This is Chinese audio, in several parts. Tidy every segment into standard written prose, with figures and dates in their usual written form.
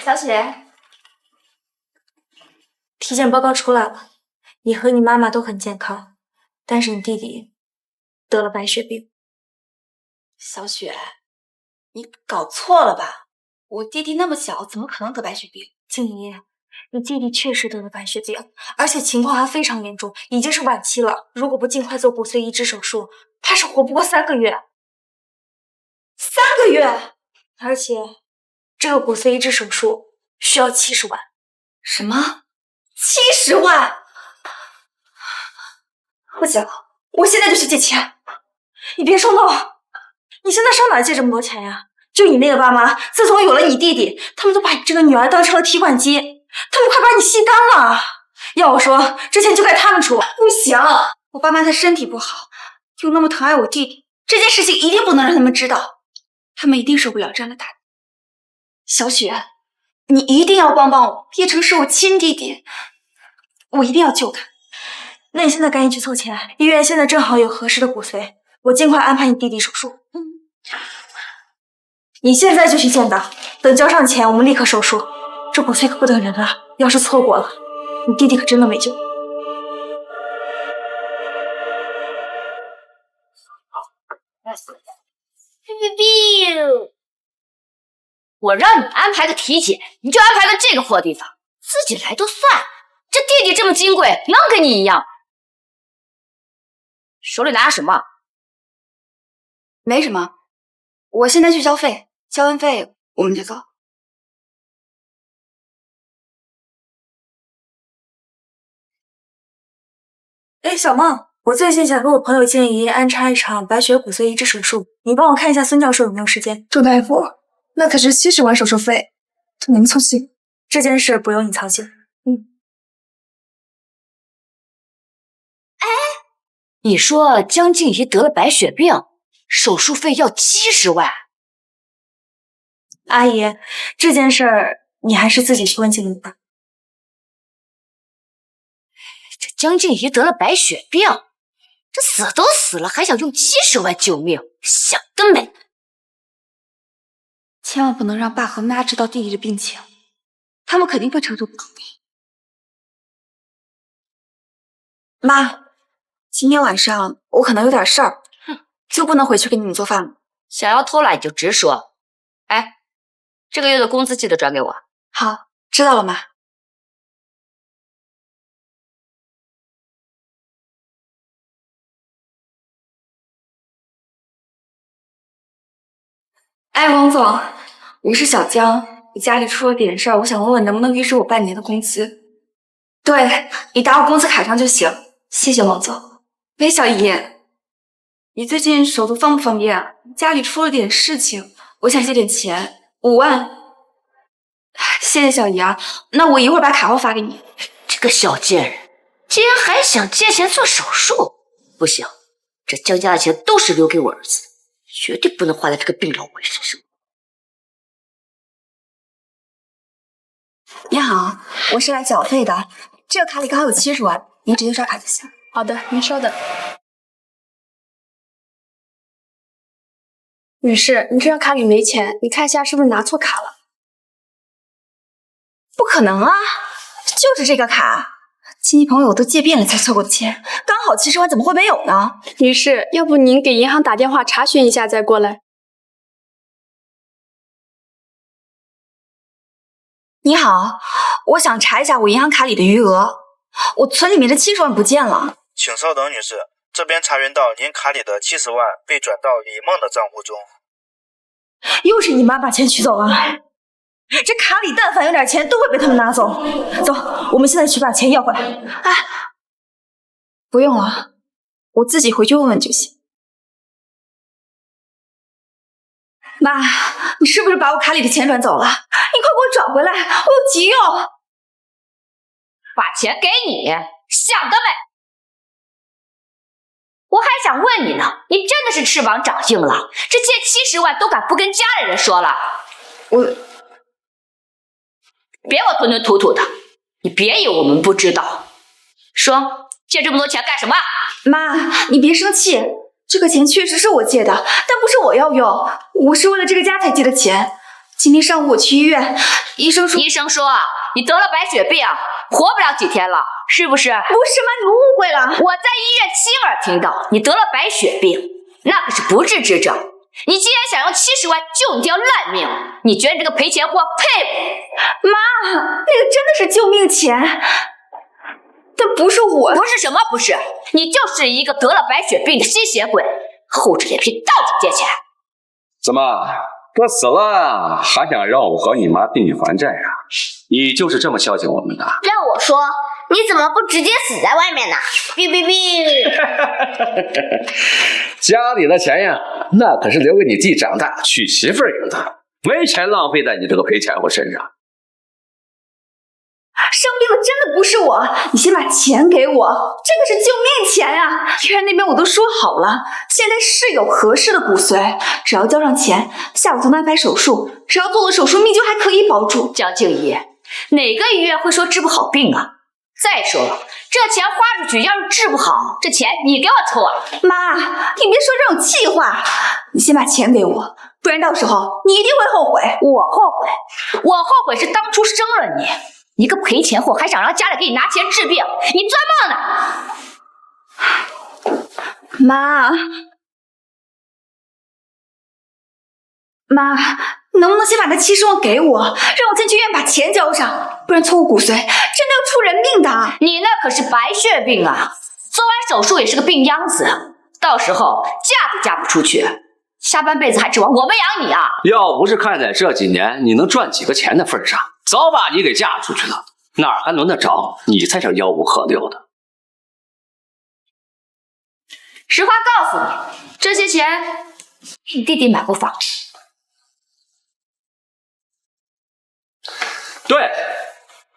小雪，体检报告出来了，你和你妈妈都很健康，但是你弟弟得了白血病。小雪，你搞错了吧？我弟弟那么小，怎么可能得白血病？静怡，你弟弟确实得了白血病，而且情况还非常严重，已经是晚期了。如果不尽快做骨髓移植手术，怕是活不过3个月。3个月？而且这个骨髓移植手术需要70万。什么？70万？不行，我现在就去借钱。你别冲动，你现在上哪借这么多钱呀？就你那个爸妈，自从有了你弟弟，他们都把你这个女儿当成了提款机，他们快把你吸干了。要我说，这钱就该他们出。不行，我爸妈他身体不好，又那么疼爱我弟弟，这件事情一定不能让他们知道，他们一定受不了这样的打击。小雪，你一定要帮帮我，叶城是我亲弟弟，我一定要救他。那你现在赶紧去凑钱，医院现在正好有合适的骨髓，我尽快安排你弟弟手术。你现在就去见他，等交上钱，我们立刻手术。这骨髓可不等人啊，要是错过了，你弟弟可真的没救。我让你安排个体检，你就安排个这个破地方，自己来就算了。这弟弟这么金贵，能跟你一样？手里拿着什么？没什么，我现在去交费，交完费我们就走。哎，小梦，我最近想给我朋友建议安插一场白血骨髓移植手术，你帮我看一下孙教授有没有时间。周大夫，那可是70万手术费，这您操心。这件事不用你操心。你说江静怡得了白血病，手术费要70万。阿姨，这件事你还是自己去问静怡吧。这江静怡得了白血病，这死都死了，还想用70万救命，想得美！千万不能让爸和妈知道弟弟的病情，他们肯定会承受不住的。妈，今天晚上我可能有点事儿，就不能回去给你们做饭了。想要偷懒你就直说。哎，这个月的工资记得转给我。好，知道了，妈。哎，王总，我是小江，我家里出了点事儿，我想问问能不能预支我半年的工资？对，你打我工资卡上就行。谢谢王总。喂，小姨，你最近手头方不方便啊？家里出了点事情，我想借点钱，5万。谢谢小姨啊，那我一会儿把卡号发给你。这个小贱人，竟然还想借钱做手术！不行，这江家的钱都是留给我儿子，绝对不能花在这个病老鬼身上。你好，我是来缴费的，这个卡里刚好有70万，您直接刷卡就行。好的，您稍等。女士，你这张卡里没钱，你看一下是不是拿错卡了？不可能啊，就是这个卡，亲戚朋友都借遍了才凑够的钱，刚好70万，怎么会没有呢？女士，要不您给银行打电话查询一下再过来。你好，我想查一下我银行卡里的余额，我存里面的70万不见了。请稍等，女士，这边查询到您卡里的70万被转到李梦的账户中。又是你妈把钱取走了，这卡里但凡有点钱都会被他们拿走。走，我们现在去把钱要回来。哎，不用了，我自己回去问问就行。妈，你是不是把我卡里的钱转走了？你快给我转回来，我有急用。把钱给你，想得美！我还想问你呢，你真的是翅膀长硬了？这借70万都敢不跟家里人说了？别我吞吞吐吐的，你别以为我们不知道。说，借这么多钱干什么？妈，你别生气，这个钱确实是我借的，但不是我要用，我是为了这个家才借的钱。今天上午我去医院，医生说你得了白血病，活不了几天了，是不是？不是吗？你们误会了。我在医院亲耳听到你得了白血病，那可是不治之症。你既然想用70万救你条烂命，你觉得你这个赔钱货配不？妈，那个真的是救命钱，但不是我。不是什么不是？你就是一个得了白血病的吸血鬼，厚着脸皮到处借钱。怎么，都死了还想让我和你妈替你还债啊？你就是这么孝敬我们的？让我说，你怎么不直接死在外面呢？哔哔哔！家里的钱呀，那可是留给你弟长大娶媳妇儿用的，没钱浪费在你这个赔钱货身上。生病的真的不是我，你先把钱给我，这个是救命钱呀！医院那边我都说好了，现在是有合适的骨髓，只要交上钱，下午就能安排手术，只要做了手术，命就还可以保住。江静怡，哪个医院会说治不好病啊？再说了，这钱花出去，要是治不好，这钱你给我抽啊！妈，你别说这种气话，你先把钱给我，不然到时候你一定会后悔。我后悔是当初生了你。一个赔钱货还想让家里给你拿钱治病，你做梦呢！妈，能不能先把那70万给我，让我先去医院把钱交上，不然错过骨髓真的要出人命的。你那可是白血病啊，做完手术也是个病秧子，到时候嫁都嫁不出去，下半辈子还指望我们养你啊！要不是看在这几年你能赚几个钱的份上，早把你给嫁出去了，哪还轮得着你才是吆五喝六的？实话告诉你，这些钱你弟弟买过房。对，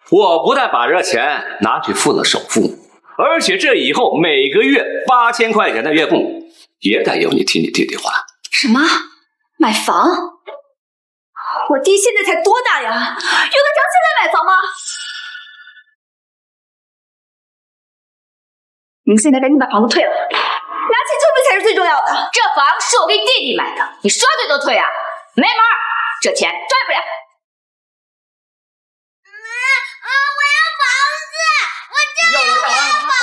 我不但把这钱拿去付了首付，而且这以后每个月8000块钱的月供也得由你替你弟弟还。什么？买房？我弟现在才多大呀？有的长现在买房吗？你们现在赶紧把房子退了，拿钱救命才是最重要的。这房是我给弟弟买的，你说退就退啊？没门儿，这钱退不了。我要房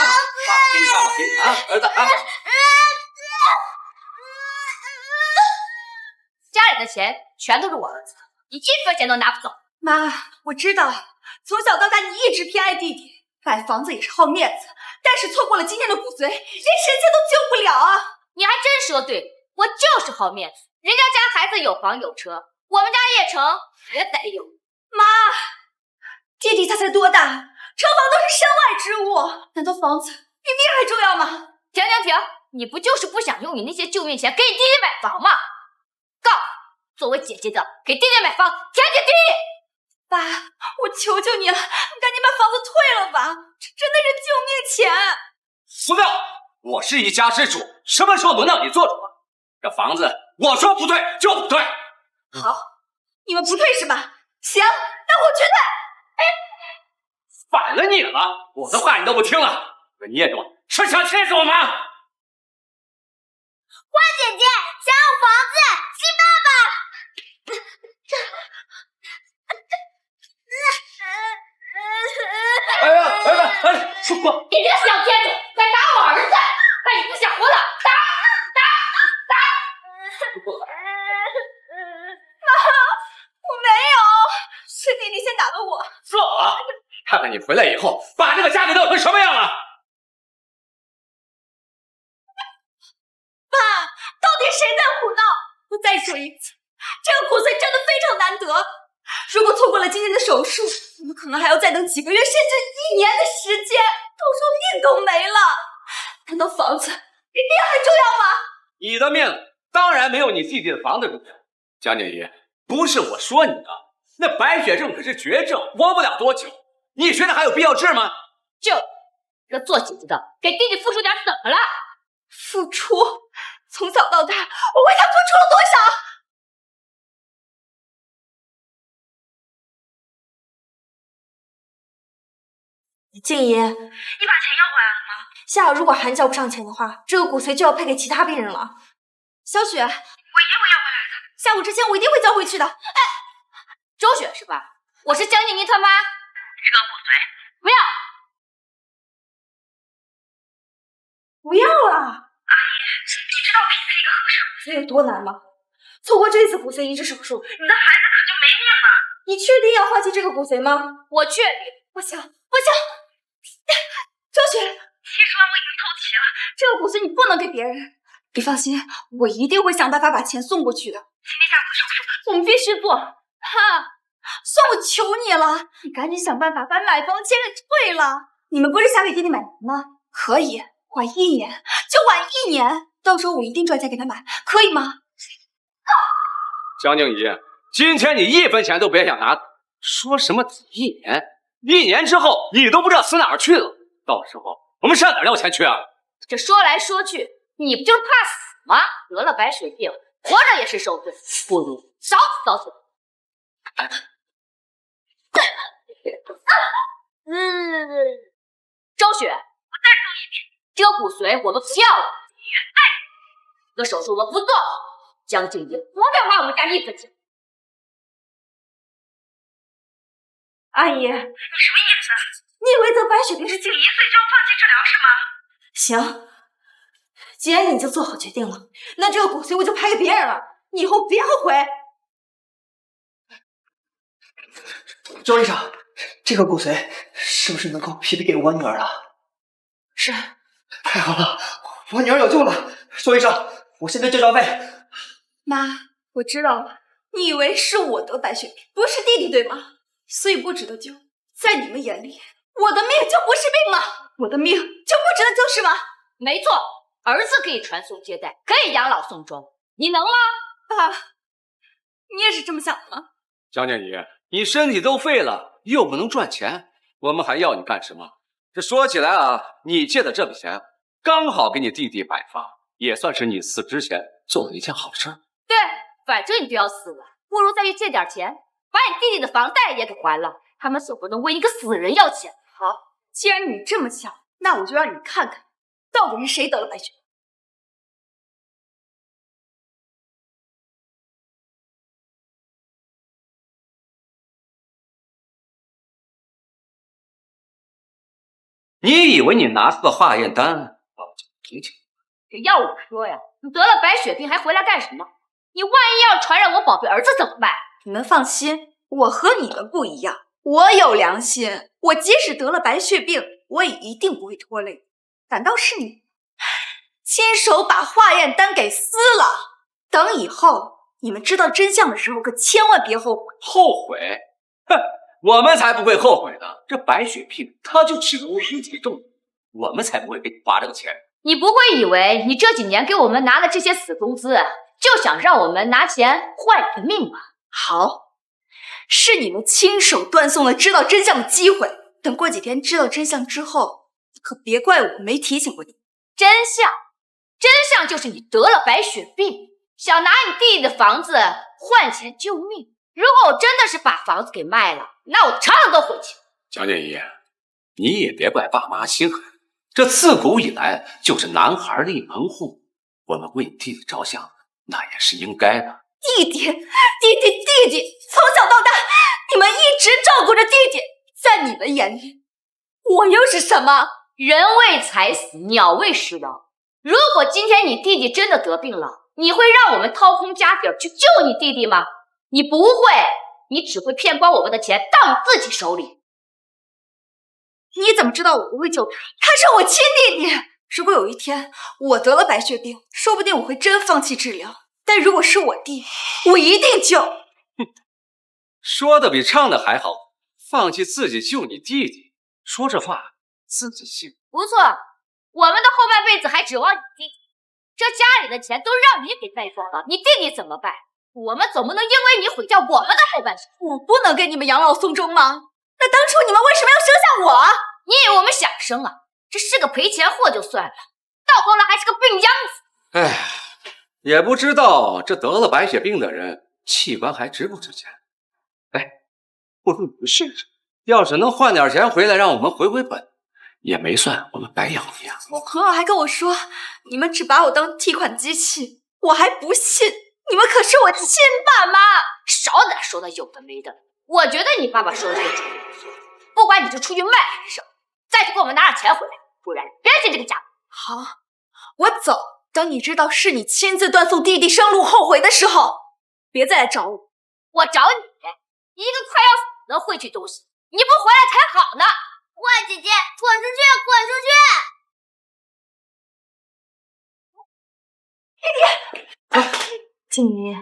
子，给你啊，儿子啊！家里的钱全都是我儿子的，你一分钱都拿不走。妈，我知道，从小到大你一直偏爱弟弟，买房子也是好面子，但是错过了今天的骨髓，连神仙都救不了啊！你还真说对，我就是好面子。人家家孩子有房有车，我们家叶城也得有。妈，弟弟他才多大，车房都是身外之物，难道房子比命还重要吗？停，你不就是不想用你那些救命钱给你弟弟买房吗？告，作为姐姐的给弟弟买房，天经地义。爸，我求求你了，你赶紧把房子退了吧，这真的是救命钱。不要！我是一家之主，什么时候轮到你做主了？这房子我说不退就不退。好，你们不退是吧？行，那我全退。反了你了！我的话你都不听了，这孽种是想气死我吗？花姐姐想要房子，亲爸爸。哎呀，儿子，说过，你这小天主，敢打我儿子，看你不想活了，打！我没有，是弟弟先打的我。说啊！看看你回来以后，把这个家给弄成什么样了！爸，到底谁在胡闹？我再说一次，这个骨髓真的非常难得。如果错过了今天的手术，我们可能还要再等几个月甚至1年的时间，到时候命都没了。难道房子比命还重要吗？你的命当然没有你弟弟的房子重要。江景怡，不是我说你的，那白血症可是绝症，活不了多久。你觉得还有必要治吗？就这做姐姐的给弟弟付出点怎么了？付出，从小到大我为他付出了多少？静怡，你把钱要回来了吗？下午如果还交不上钱的话，这个骨髓就要配给其他病人了。小雪，我一定会要回来的。下午之前我一定会交回去的。哎，周雪是吧？我是江静怡他妈。这个骨髓不要。不要了！阿姨，你知道匹配一个合适骨髓有多难吗？错过这次骨髓移植手术，你的孩子可就没命了。你确定要放弃这个骨髓吗？我确定。不行，不行！周雪，70万我已经凑齐了，这个骨髓你不能给别人。你放心，我一定会想办法把钱送过去的。今天下午的手术，我们必须做。算我求你了，你赶紧想办法把买房钱给退了。你们不是想给弟弟买房吗？可以，晚1年就晚1年，到时候我一定赚钱给他买，可以吗？江静怡，今天你1分钱都别想拿，说什么1年，1年之后你都不知道死哪儿去了，到时候我们上哪儿要钱去啊？这说来说去，你不就是怕死吗？得了白血病，活着也是受罪，不如早死早死。周雪，我再说一遍，这个骨髓我们不要了。这个手术我们不做。江静怡，不要花我们家1分钱。阿姨，你什么意思？你以为得白血病是1岁就要放弃治疗是吗？行，既然你已经做好决定了，那这个骨髓我就拍给别人了，你以后别后悔。周医生，这个骨髓是不是能够匹配给我女儿了？是。太好了，我女儿有救了！周医生，我现在就交费。妈，我知道了，你以为是我得白血病，不是弟弟对吗？所以不值得救。在你们眼里，我的命就不是命了，我的命就不值得救是吗？没错，儿子可以传宗接代，可以养老送终，你能吗？爸，你也是这么想的吗？江静怡，你身体都废了，又不能赚钱，我们还要你干什么？这说起来啊，你借的这笔钱刚好给你弟弟买房，也算是你死之前做的一件好事。对，反正你都要死了，不如再去借点钱，把你弟弟的房贷也给还了。他们总不能为一个死人要钱。好，既然你这么想，那我就让你看看，到底是谁得了白血病。你以为你拿出个化验单，我就听听？这要我说呀，你得了白血病还回来干什么？你万一要传染我宝贝儿子怎么办？你们放心，我和你们不一样，我有良心。我即使得了白血病，我也一定不会拖累。反倒是你，亲手把化验单给撕了。等以后你们知道真相的时候，可千万别后悔。后悔？哼！我们才不会后悔呢！这白血病，它就只有1体重，我们才不会给你花这个钱。你不会以为你这几年给我们拿的这些死工资，就想让我们拿钱换你的命吧？好，是你们亲手断送了知道真相的机会。等过几天知道真相之后，可别怪我没提醒过你。真相就是你得了白血病，想拿你弟弟的房子换钱救命。如果我真的是把房子给卖了，那我常常都回去。江建一，你也别怪爸妈心狠，这自古以来就是男孩立门户，我们为你弟弟着想，那也是应该的。弟弟，从小到大，你们一直照顾着弟弟，在你们眼里，我又是什么？人为财死，鸟为食亡。如果今天你弟弟真的得病了，你会让我们掏空家底去救你弟弟吗？你不会，你只会骗光我们的钱到你自己手里。你怎么知道我不会救他？他是我亲弟弟。如果有一天我得了白血病，说不定我会真放弃治疗。但如果是我弟，我一定救。哼，说的比唱的还好，放弃自己救你弟弟，说这话自己信。不错，我们的后半辈子还指望你弟弟，这家里的钱都让你给带光了，你弟弟怎么办？我们总不能因为你毁掉我们的后半生。我不能给你们养老送终吗？那当初你们为什么要生下我？你以为我们想生啊？这是个赔钱货就算了，到头来还是个病秧子。哎，也不知道这得了白血病的人器官还值不值钱。哎，不如你们试试，要是能换点钱回来让我们回本，也没算我们白养你啊。我朋友还跟我说，你们只把我当提款机器，我还不信。你们可是我亲爸妈，少点说的有的没的。我觉得你爸爸说的这个主意不错，不管你是出去卖还是什么，再去给我们拿点钱回来，不然别进这个家。好，我走。等你知道是你亲自断送弟弟生路后悔的时候，别再来找我。我找你，一个快要死的晦气东西，你不回来才好呢！坏姐姐，滚出去，滚出去！静怡，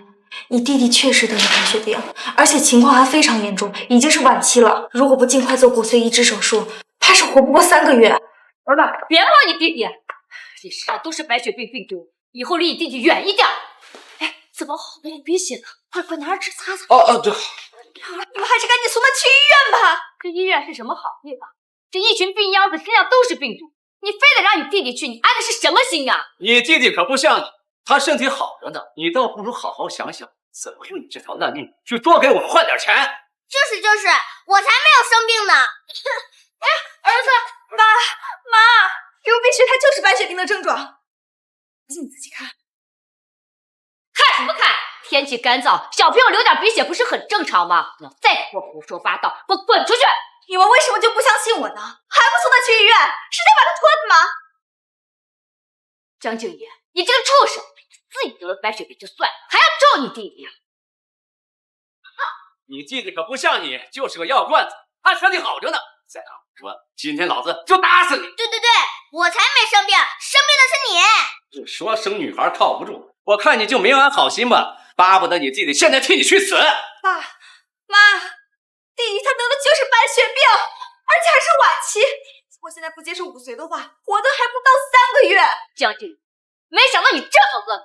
你弟弟确实得了白血病，而且情况还非常严重，已经是晚期了。如果不尽快做骨髓移植手术，怕是活不过3个月。儿子，别摸你弟弟，你身上都是白血病病毒，以后离你弟弟远一点。哎，怎么好多鼻血呢？快拿着纸擦擦。对。你们还是赶紧送他去医院吧。这医院是什么好地方？这一群病秧子身上都是病毒，你非得让你弟弟去，你安的是什么心啊？你弟弟可不像你，他身体好着呢，你倒不如好好想想，怎么用你这条烂命去多给我换点钱。就是，我才没有生病呢。哎，儿子，妈，流鼻血它就是白血病的症状，你自己看。看什么看？天气干燥，小朋友流点鼻血不是很正常吗？你要再给我胡说八道，给我滚出去！你们为什么就不相信我呢？还不送他去医院？是在把他拖死吗？张静怡，你这个畜生，自己得了白血病就算了，还要咒你弟弟。你弟弟可不像你，就是个药罐子，他身体好着呢。再让我说，今天老子就打死你！对，我才没生病，生病的是你。只说生女孩靠不住，我看你就没安好心吧，巴不得你弟弟现在替你去死。爸妈，弟弟他得的就是白血病，而且还是晚期。我现在不接受骨髓的话，活的还不到3个月。江静，没想到你这么恶毒，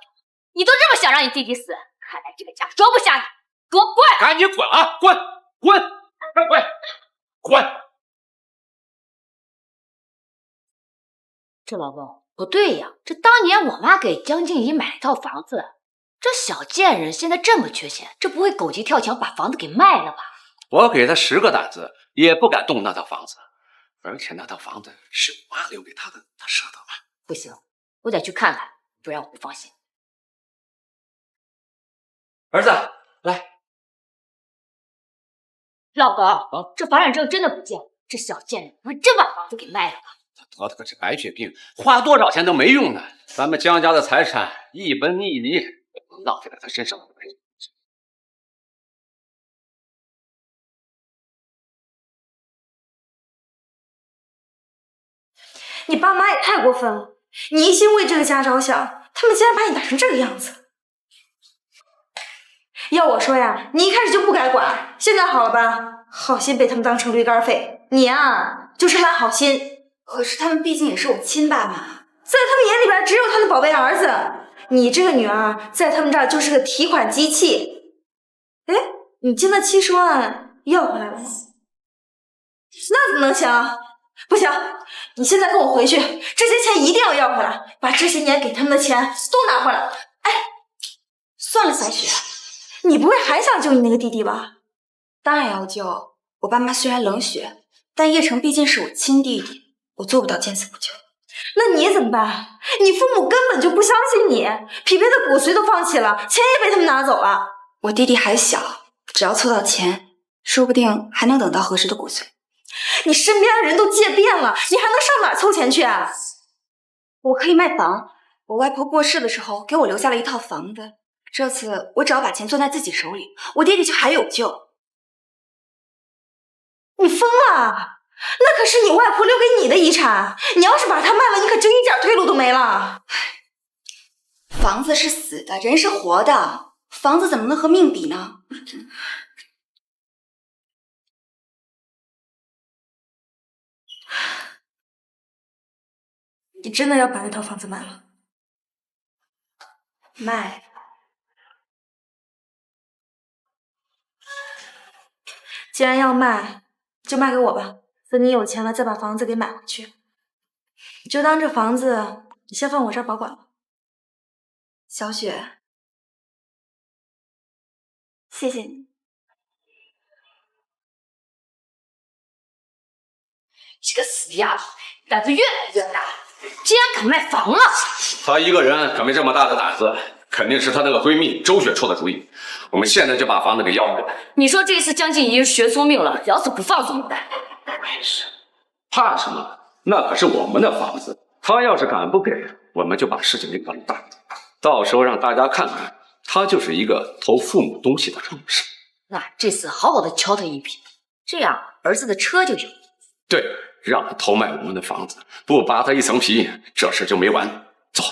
你都这么想让你弟弟死，看来这个家装不下你，给我滚！赶紧滚啊！滚！这老公不对呀，这当年我妈给江静怡买了套房子，这小贱人现在这么缺钱，这不会狗急跳墙把房子给卖了吧？我给他10个胆子，也不敢动那套房子，而且那套房子是我妈留给他的，他舍得吗？不行，我得去看看，不然我不放心。儿子，来，老公，这房产证真的不见了，这小贱人不会真把房子给卖了吧？他得的可是白血病，花多少钱都没用呢。咱们江家的财产一分一厘不能浪费在他身上。你爸妈也太过分了！你一心为这个家着想，他们竟然把你打成这个样子。要我说呀，你一开始就不该管，现在好了吧？好心被他们当成驴肝肺，你啊就是烂好心。可是他们毕竟也是我亲爸妈，在他们眼里边只有他的宝贝儿子，你这个女儿在他们这儿就是个提款机器。哎，你借那70万要回来了吗？那怎么能行？不行，你现在跟我回去，这些钱一定要要回来，把这些年给他们的钱都拿回来。哎，算了，小雪，你不会还想救你那个弟弟吧？当然要救。我爸妈虽然冷血，但叶城毕竟是我亲弟弟，我做不到见死不救。那你怎么办？你父母根本就不相信你，匹配的骨髓都放弃了，钱也被他们拿走了。我弟弟还小，只要凑到钱，说不定还能等到合适的骨髓。你身边的人都借遍了，你还能上哪凑钱去啊？我可以卖房，我外婆过世的时候给我留下了一套房子，这次我只要把钱攥在自己手里，我弟弟就还有救。你疯了？那可是你外婆留给你的遗产，你要是把它卖了，你可真一点退路都没了。房子是死的，人是活的，房子怎么能和命比呢？你真的要把那套房子卖了？卖。既然要卖，就卖给我吧，等你有钱了再把房子给买回去。就当这房子你先放我这儿保管了。小雪，谢谢你。这个死丫头，胆子越来越大，竟然敢卖房了！他一个人可没这么大的胆子，肯定是她那个闺蜜周雪出的主意。我们现在就把房子给要回来。你说这次江静怡学聪明了，咬死不放怎么办？没事，怕什么？那可是我们的房子，她要是敢不给，我们就把事情给搞大，到时候让大家看看，她就是一个偷父母东西的畜生。那这次好好的敲他一笔，这样儿子的车就有。对，让他偷卖我们的房子，不扒他一层皮，这事就没完。走。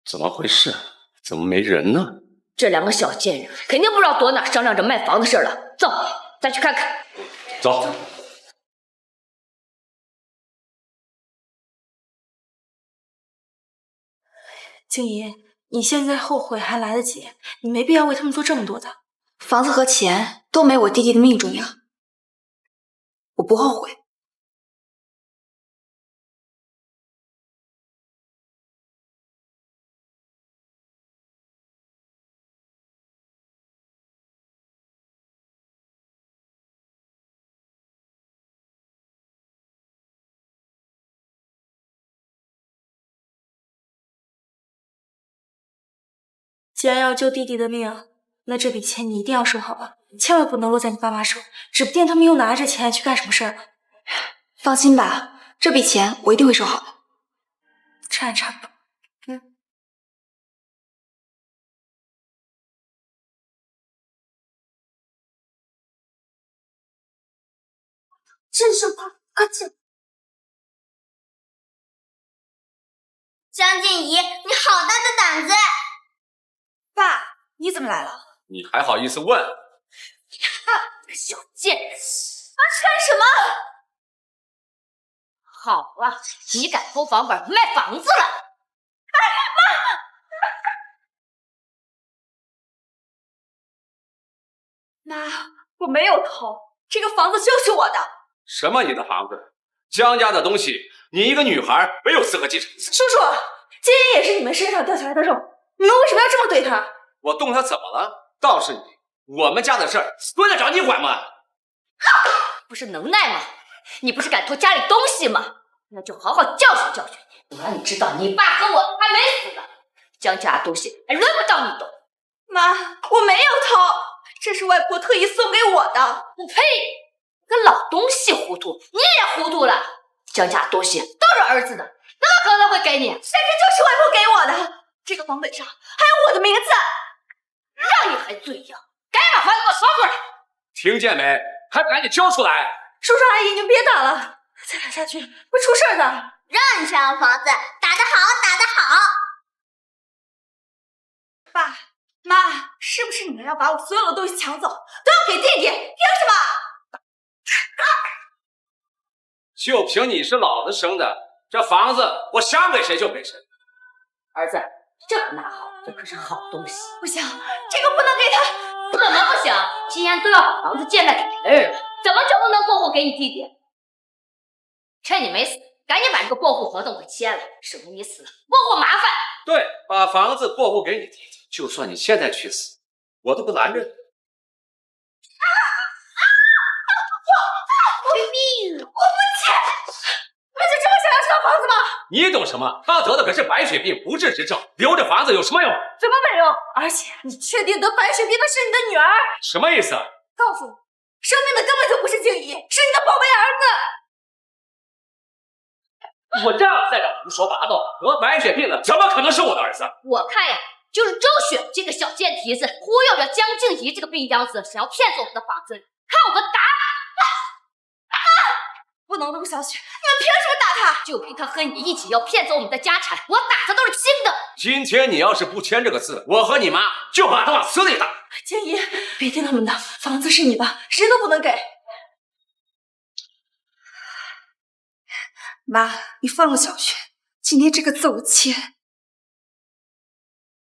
怎么回事？怎么没人呢？这两个小贱人肯定不知道躲哪商量着卖房的事了。走，再去看看。走。静怡，你现在后悔还来得及，你没必要为他们做这么多的。房子和钱都没我弟弟的命重要，我不后悔。既然要救弟弟的命，那这笔钱你一定要收好啊，千万不能落在你爸妈手，指不定他们又拿着钱去干什么事儿了。放心吧，这笔钱我一定会收好的。这还差不多。真是怕，快进！江静怡，你好大的胆子！爸，你怎么来了？你还好意思问？小贱人！干什么？好啊，你敢偷房本卖房子了？妈，我没有偷，这个房子就是我的。什么你的房子？江家的东西，你一个女孩没有资格继承。叔叔，金银也是你们身上掉下来的肉，你们为什么要这么对她？我动她怎么了？倒是你，我们家的事儿轮得着你管吗？不是能耐吗？你不是敢偷家里东西吗？那就好好教训教训你，我让你知道你爸和我还没死呢。江家的东西还轮不到你动。妈，我没有偷，这是外婆特意送给我的。我呸！个老东西糊涂，你也糊涂了。江家的东西都是儿子的，怎么可能会给你？但是就是外婆给我的，这个房本上还有我的名字。让你还嘴硬，赶紧把房子给我收回来！听见没？还不赶紧交出来！叔叔阿姨，你们别打了，再打下去会出事的。让你抢房子，打得好，打得好！爸妈，是不是你们要把我所有的东西抢走，都要给弟弟？凭什么？就凭你是老子生的，这房子我想给谁就给谁。儿子，这可拿好，这可是好东西。不行，这个不能给他。怎么不行？既然都要把房子贱卖给别人了，怎么就不能过户给你弟弟？趁你没死，赶紧把这个过户合同给签了，省得你死了过户麻烦。对，把房子过户给你弟弟，就算你现在去死，我都不拦着你。那就这么想要这套房子吗？你懂什么？他得的可是白血病，不治之症，留着房子有什么用？怎么没用？而且你确定得白血病的是你的女儿？什么意思？告诉你，生病的根本就不是静怡，是你的宝贝儿子。我这样在这胡说八道，得白血病的怎么可能是我的儿子？我看呀，就是周雪这个小贱蹄子忽悠着江静怡这个病秧子，想要骗走我们的房子，看我个打！不能动小雪，你们凭什么打她？就凭他和你一起要骗走我们的家产，我打他都是轻的。今天你要是不签这个字，我和你妈就把他往死里打。静怡，别听他们的，房子是你的，谁都不能给。妈，你放了小雪，今天这个字我签。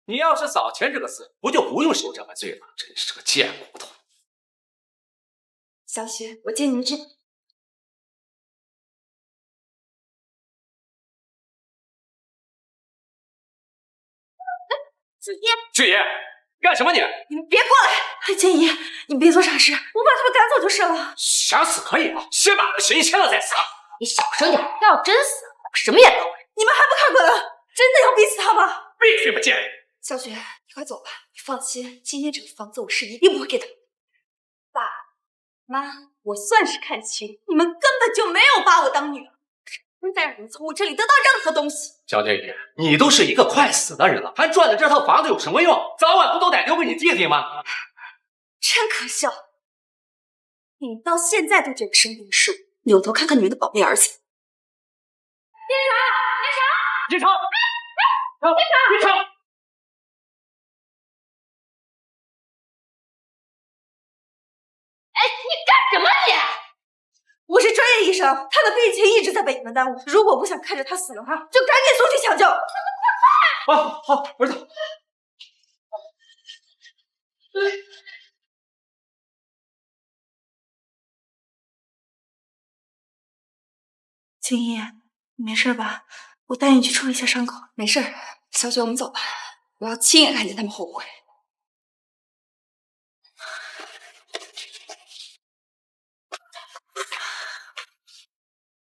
你要是早签这个字，不就不用受这份罪了？真是个贱骨头。小雪，我借你一支。巨爷，干什么你？你们别过来！建怡，你别做傻事，我把他们赶走就是了。想死可以啊，先把那嫌疑签了再死。你小声点，他要真死了，我什么也不会。你们还不看滚？真的要逼死他吗？必须不见。小雪，你快走吧。你放心，今天这个房子我是一定不会给他。爸妈，我算是看清，你们根本就没有把我当女儿，真再让你们从我这里得到任何东西。江建宇，你都是一个快死的人了，还赚的这套房子有什么用？早晚不都得留给你弟弟吗？真可笑！你们到现在都觉得生病的是我，扭头看看你们的宝贝儿子。进城！进城！哎，你干什么你？我是专业医生，他的病情一直在被你们耽误。如果不想看着他死的话，就赶紧送去抢救。好，儿子。青衣，你没事吧？我带你去处理一下伤口。没事，小雪，我们走吧。我要亲眼看见他们后悔。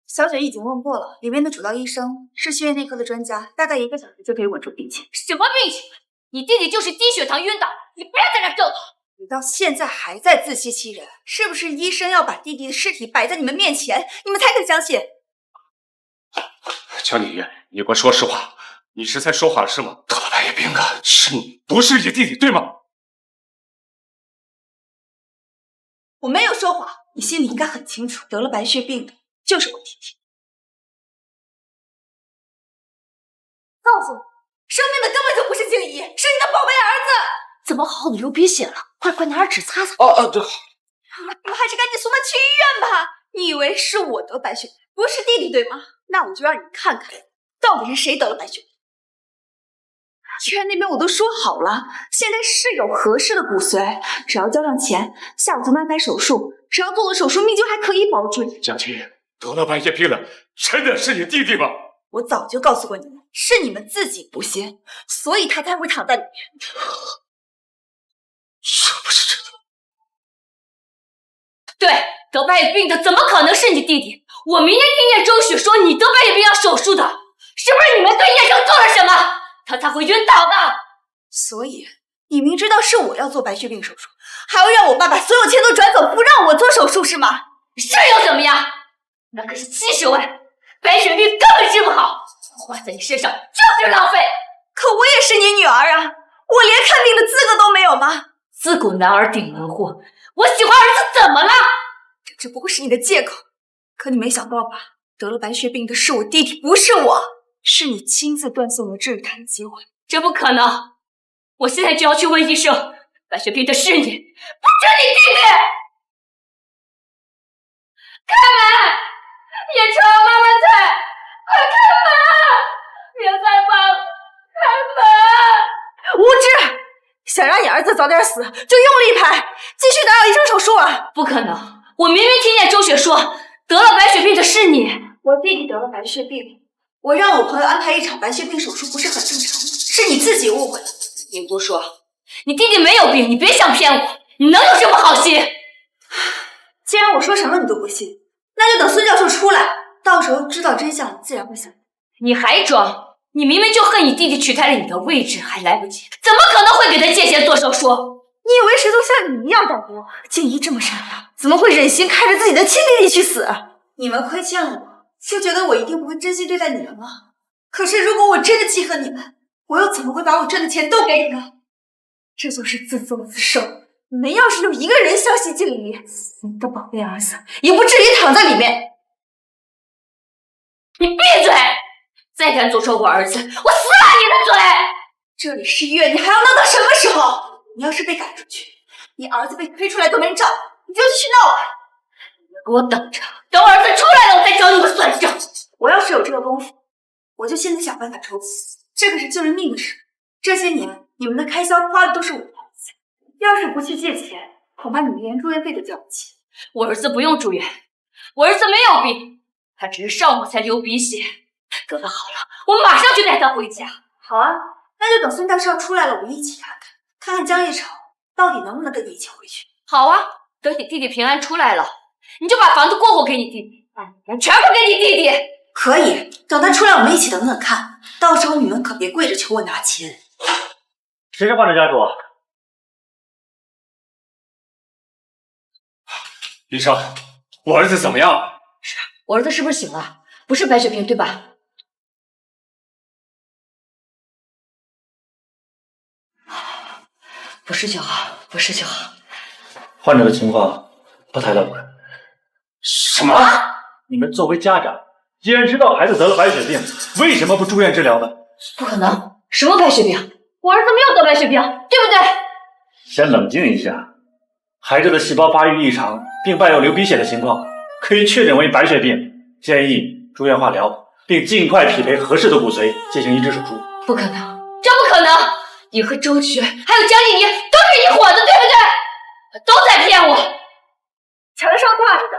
小雪已经问过了，里面的主刀医生是血液内科的专家，大概1个小时就可以稳住病情。什么病情？你弟弟就是低血糖晕倒，你不要在这咒他。你到现在还在自欺欺人，是不是医生要把弟弟的尸体摆在你们面前，你们才肯相信？江宁，你给我说实话，你是在说谎是吗？得了白血病的是你，不是你弟弟，对吗？我没有说谎，你心里应该很清楚，得了白血病的就是我弟弟。告诉你，生病的根本就不是静怡，是你的宝贝儿子。怎么好的流鼻血了？快拿纸擦擦。对。你们还是赶紧送他去医院吧。你以为是我得白血病，不是弟弟对吗？那我就让你看看，到底是谁得了白血病。医院那边我都说好了，现在是有合适的骨髓，只要交上钱，下午就能安排手术。只要做了手术，命就还可以保住。江青，得了白血病了，真的是你弟弟吗？我早就告诉过你们，是你们自己不信，所以他才会躺在里面。这不是真的。对，得白血病的怎么可能是你弟弟？我明天听见周雪说你得白血病要手术的，是不是你们对叶生做了什么，他才会晕倒的？所以你明知道是我要做白血病手术，还要让我爸把所有钱都转走，不让我做手术是吗？是又怎么样？那可是70万，白血病根本治不好，花在你身上就是浪费。可我也是你女儿啊，我连看病的资格都没有吗？自古男儿顶门货，我喜欢儿子怎么了？这只不过是你的借口。可你没想到吧，得了白血病的是我弟弟，不是我，是你亲自断送了治愈他的机会。这不可能！我现在就要去问医生，白血病的是你，不是你弟弟！开门！叶城，妈妈在，快开门！别害怕，开门！无知！想让你儿子早点死，就用力拍，继续打扰医生手术啊！不可能！我明明听见周雪说，得了白血病的是你。我弟弟得了白血病，我让我朋友安排一场白血病手术，不是很正常吗？是你自己误会了。你不说，你弟弟没有病，你别想骗我，你能有什么好心？既然我说什么你都不信，那就等孙教授出来，到时候知道真相，你自然会相信。你还装？你明明就恨你弟弟取代了你的位置，还来不及，怎么可能会给他借钱做手术？你以为谁都像你一样歹毒？静怡这么善良，怎么会忍心看着自己的亲弟弟去死？你们亏欠了我，就觉得我一定不会真心对待你们吗？可是如果我真的记恨你们，我又怎么会把我挣的钱都给你呢？这就是自作自受。你们要是有一个人相信静怡，你的宝贝儿子也不至于躺在里面。你闭嘴！再敢诅咒我儿子，我撕烂你的嘴！这里是医院，你还要闹到什么时候？你要是被赶出去，你儿子被推出来都没人照，你就去闹啊！你们给我等着，等我儿子出来了，我再找你们算账。我要是有这个功夫，我就现在想办法筹钱。这可是救人命的事，这些年你们的开销花的都是我的钱，要是不去借钱，恐怕你们连住院费都交不起。我儿子不用住院，我儿子没有病，他只是上午才流鼻血。等他好了，我马上就带他回家。好啊，那就等孙教授出来了，我们一起看看，看看江一吵到底能不能跟你一起回去。好啊，等你弟弟平安出来了，你就把房子过户给你弟弟，全部给你弟弟。可以，等他出来我们一起等等看，到时候你们可别跪着求我拿钱。谁是患者家属？医生，我儿子怎么样？我儿子是不是醒了？不是白血病对吧？不是就好，不是就好。患者的情况不太乐观。什么？你们作为家长，既然知道孩子得了白血病，为什么不住院治疗呢？不可能，什么白血病？我儿子没有得白血病，对不对？先冷静一下。孩子的细胞发育异常，并伴有流鼻血的情况，可以确诊为白血病，建议住院化疗，并尽快匹配合适的骨髓进行移植手术。不可能，这不可能！你和周珏还有江一妮都是一伙的，对不对？都在骗我！墙上挂着的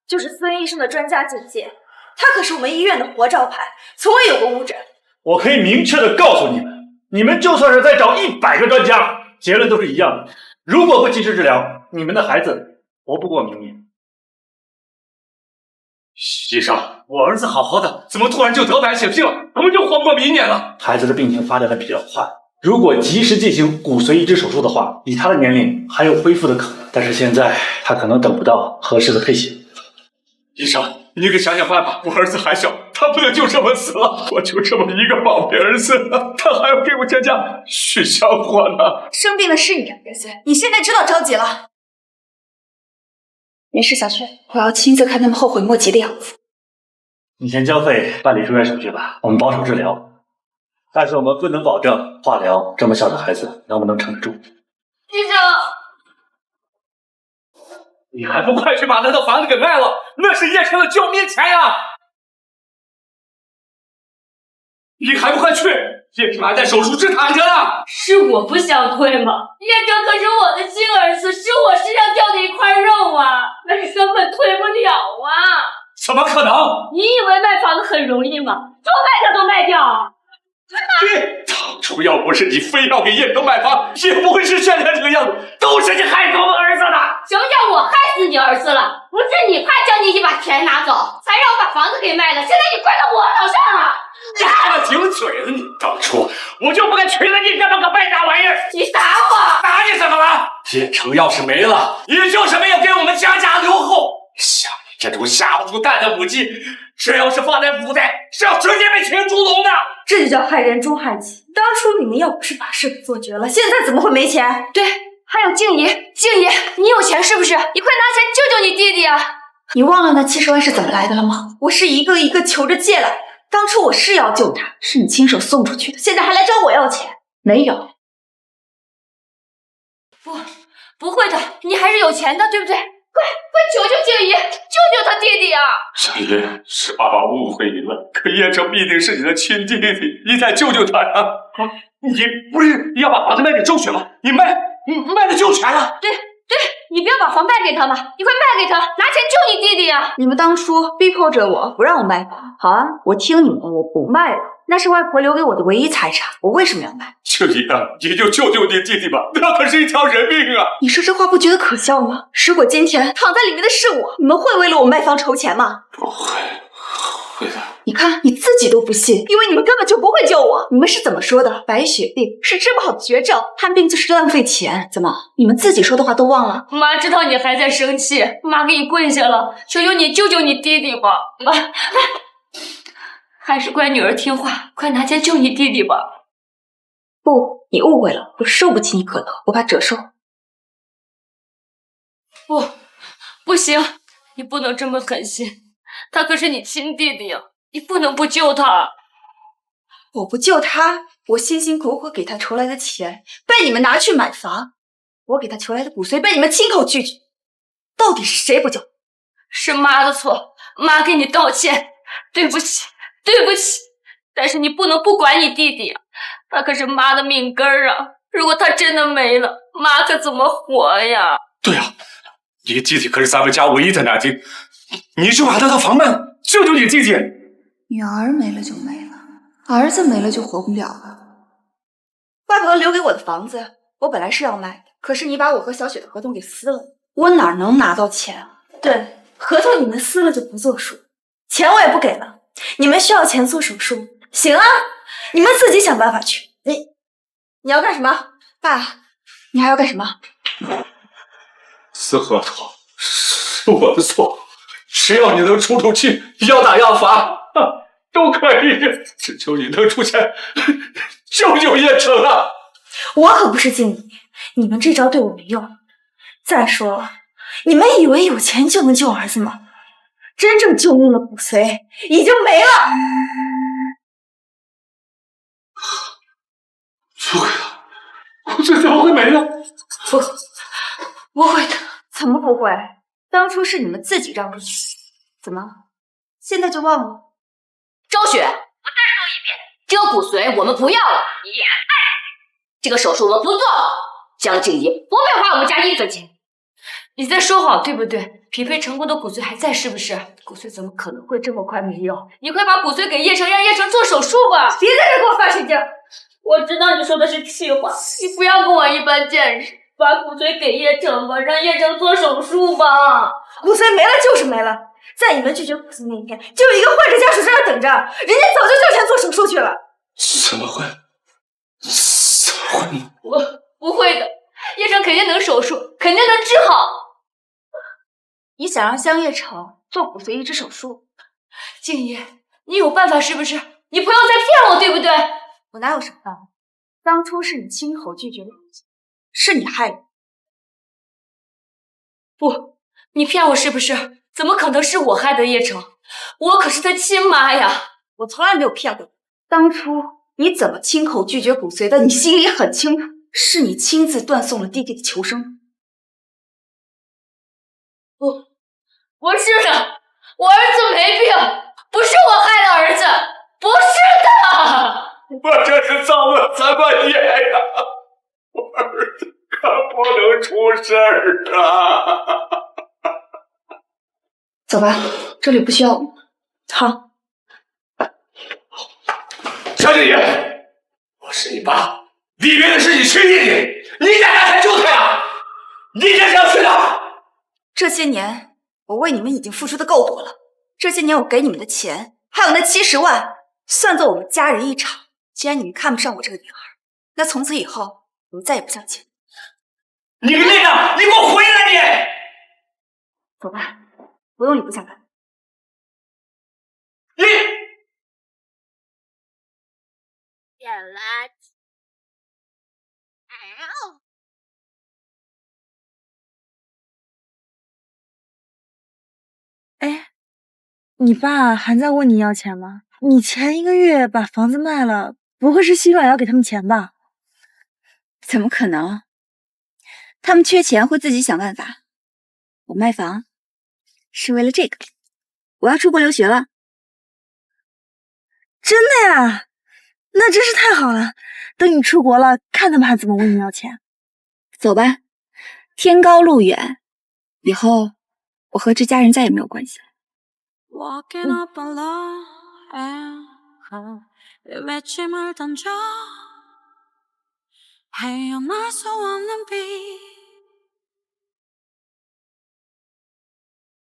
就是孙医生的专家简介，他可是我们医院的活招牌，从未有过误诊。我可以明确的告诉你们，你们就算是再找100个专家，结论都是一样的。如果不及时治疗，你们的孩子活不过明年。医生，我儿子好好的，怎么突然就得白血病了？怎么就活不过明年了？孩子的病情发展的比较快，如果及时进行骨髓移植手术的话，以他的年龄还有恢复的可能。但是现在他可能等不到合适的配血。医生，你给想想办法，我儿子还小，他不能就这么死了。我就这么一个宝贝儿子，他还要给我添加血小火呢。生病的是你，你现在知道着急了。没事，小雪，我要亲自看他们后悔莫及的样子。你先交费办理住院手续吧，我们保守治疗，但是我们不能保证化疗这么小的孩子能不能撑得住。医生，你还不快去把他的房子给卖了？那是叶琛的救命钱呀！你还不快去？叶琛还在手术室躺着呢。是我不想退吗？叶琛可是我的亲儿子，是我身上掉的一块肉啊，那是根本退不了啊！怎么可能？你以为卖房子很容易吗？说卖掉都卖掉。当初要不是你非要给叶琛买房，也不会是现在这个样子。都是你害死我们儿子的！什么叫我害死你儿子了？不是你快将你把钱拿走，才让我把房子给卖了，现在你怪到我头上了！你还了顶嘴了你！当初我就不该娶了你这么个败家玩意儿！你打我！打你怎么了？叶琛要是没了，也就是没有给我们江家留后。像你这种下不住蛋的母鸡，这要是放在古代，是要直接被群猪笼的。这就叫害人猪害己。当初你们要不是把事做绝了，现在怎么会没钱？对，还有静怡，静怡，你有钱是不是？你快拿钱救救你弟弟啊！你忘了那70万是怎么来的了吗？我是一个一个求着借来，当初我是要救他，是你亲手送出去的，现在还来找我要钱？没有。不会的，你还是有钱的，对不对？快求求静怡，救救他弟弟啊！小叶，是爸爸误会你了，可叶琛必定是你的亲弟弟，你得救救他呀！你不是要把房子卖给周珏吗？你卖的就全了。对，你不要把房卖给他嘛，你快卖给他，拿钱救你弟弟啊！你们当初逼迫着我不让我卖房，好啊，我听你们，我不卖了。那是外婆留给我的唯一财产，我为什么要卖？静怡啊，你就救救你弟弟吧，那可是一条人命啊！你说这话不觉得可笑吗？如果今天躺在里面的是我，你们会为了我卖房筹钱吗？不会的。你看你自己都不信，因为你们根本就不会救我。你们是怎么说的？白血病是治不好的绝症，看病就是浪费钱。怎么，你们自己说的话都忘了？妈知道你还在生气，妈给你跪下了，求求你救救你弟弟吧！妈，还是乖女儿听话，快拿钱救你弟弟吧！不，你误会了，我受不起你可乐，我把折寿。不行，你不能这么狠心，他可是你亲弟弟呀，你不能不救他。我不救他，我辛辛苦苦给他筹来的钱被你们拿去买房，我给他求来的骨髓被你们亲口拒绝，到底是谁不救？是妈的错，妈给你道歉，对不起。但是你不能不管你弟弟啊，他可是妈的命根儿啊！如果他真的没了，妈可怎么活呀？对啊，你弟弟可是咱们家唯一的男丁，你就把他的房卖了，救救你弟弟。女儿没了就没了，儿子没了就活不了了。外婆留给我的房子我本来是要卖的，可是你把我和小雪的合同给撕了，我哪能拿到钱啊？对，合同你们撕了就不作数，钱我也不给了。你们需要钱做手术，行啊，你们自己想办法去。你要干什么？爸，你还要干什么？撕合同是我的错，只要你能出出气，要打要罚都可以，只求你能出钱救救叶城啊！我可不是敬你，你们这招对我没用。再说了，你们以为有钱就能救儿子吗？真正救命的骨髓已经没了。不会的，骨髓怎么会没了？不会的，怎么不会？当初是你们自己让出去，怎么现在就忘了？周雪，我再说一遍，这个骨髓我们不要了，也这个手术我们不做，江静怡不配花我们家一分钱。你再说好对不对？匹配成功的骨髓还在是不是？骨髓怎么可能会这么快没有？你快把骨髓给叶城，让叶城做手术吧！别在这给我发神经！我知道你说的是气话，你不要跟我一般见识，把骨髓给叶城吧，让叶城做手术吧。骨髓没了就是没了，在你们拒绝骨髓那一天，就有一个患者家属在那等着，人家早就交钱做手术去了。怎么会？怎么会呢？我不会的，叶城肯定能手术，肯定能治好。你想让江叶城做骨髓移植手术？静怡，你有办法是不是？你不要再骗我，对不对？我哪有什么办法？当初是你亲口拒绝的，是你害我。不，你骗我是不是？怎么可能是我害的叶城？我可是他亲妈呀！我从来没有骗过你。当初你怎么亲口拒绝骨髓的？你心里很清楚，是你亲自断送了弟弟的求生。不是的，我儿子没病，不是我害了儿子，不是的。我这是造了什么孽呀？我儿子可不能出事儿啊！走吧，这里不需要我们。好，江静怡，我是你爸，里面的是你亲弟弟，你咋样才救他呀？你这是要去哪？这些年我为你们已经付出的够多了，这些年我给你们的钱，还有那70万，算作我们家人一场。既然你们看不上我这个女儿，那从此以后我们再也不相见。你个孽障，你给我回来你！走吧，不用理不下来。你点垃圾。哎，你爸还在问你要钱吗？你前1个月把房子卖了，不会是希望要给他们钱吧？怎么可能？他们缺钱会自己想办法。我卖房是为了这个，我要出国留学了。真的呀？那真是太好了！等你出国了，看他们还怎么问你要钱。走吧，天高路远，以后我和这家人再也没有关系了。헤어날 수 없는 빛